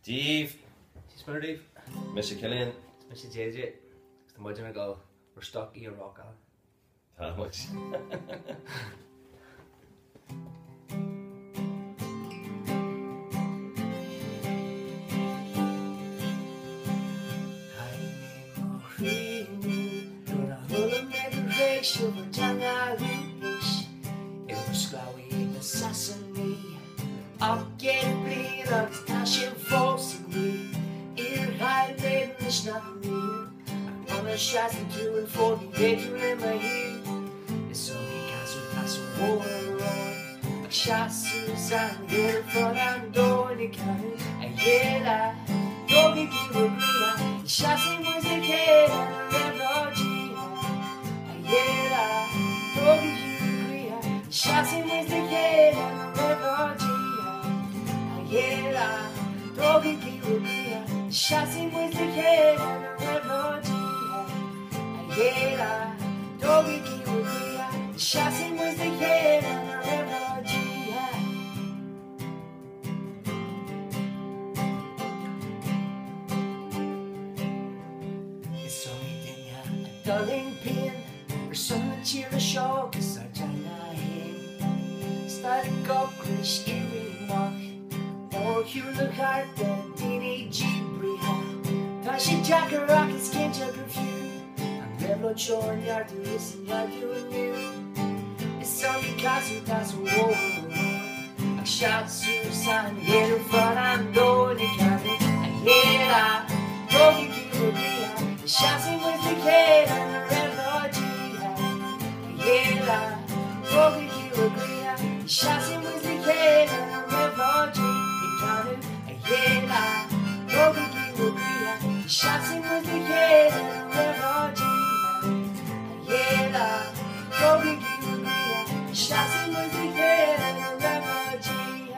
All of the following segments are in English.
Dave. Smart Dave. Mr. Cillian. Mr. JJ. It's the mudge and I go, we're stuck in rock out. How much? Shots and two and 40 days in my head. It's only cause we pass a war on. A shot Susan here for I'm doing it coming. I hear that don't be given me. The shots in was the kid and a refugee. I hear that don't be given me. The shots in was the kid and a refugee. I hear that don't be given me. The shots in was the kid and a refugee. Ghaela, tógaigí rúnda, the shouting was the Ghaela and a refugee. It's only dinner, a dulling pin, or some that cheer a show, cause I turn my head. Started go Chris Breatnach, or Dochartaigh, tógaigí Breatnach, Tashi Jacker Rockets, can't you confuse? Blood showing you're to listen, you're doing you. It's only cause we pass a war. I shout Susan, hit her front, I'm going to count it. I hear that, tógaigí rúnda, the shouting was the kid and the refugee. I hear that, tógaigí rúnda, the shouting was the kid and the refugee. He counted, I hear that, tógaigí rúnda, the shouting was the kid and the refugee. Ghaela, tógaigí rúnda, the shouting was the kid and a refugee.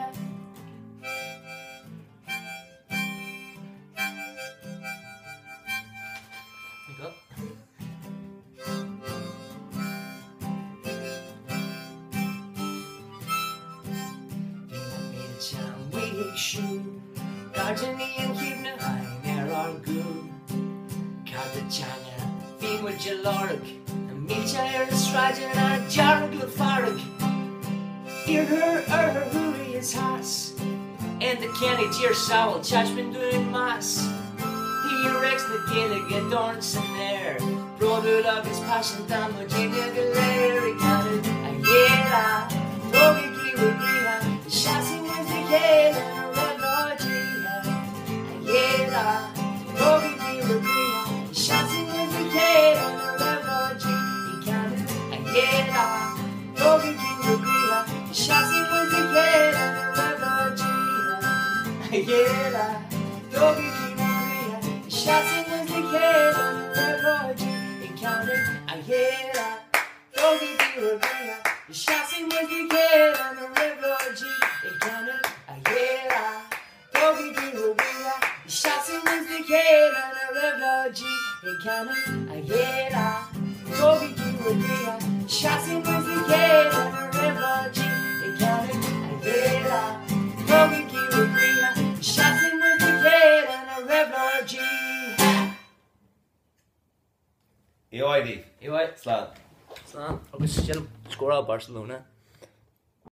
You go. Dina made John Wick shoe, Gardening keep na high near our good. Cartagena, feed with Jaloric. Mecha is riding a jarg le farg. Hear her hoorie is has. And the canny dear sowl, judgment doing mass. He erects the Ghaela get dance in there. Brother of his passion down Virginia Galera. Counted a Ghaela, tógaigí rúnda, the shouting was the Ghaela and a refugee. A Ghaela, tógaigí rúnda, the shouting was the Ghaela and a refugee. Ghaela, tógaigí rúnda, the shouting was the Ghaela and a refugee. Ghaela, tógaigí rúnda, the shouting was the Ghaela and a refugee. Encountered a Ghaela, tógaigí rúnda, the shouting was the Ghaela and a refugee. Encountered a Ghaela, tógaigí rúnda, the shouting was the Ghaela and a refugee. Encountered a Ghaela, tógaigí rúnda, shouting was the Ghaela and a refugee. Encountered a Ghaela, tógaigí rúnda, shouting was the Ghaela and a refugee. EOI, Dave. EOI. Slán. Slán. Agus still score out Barcelona.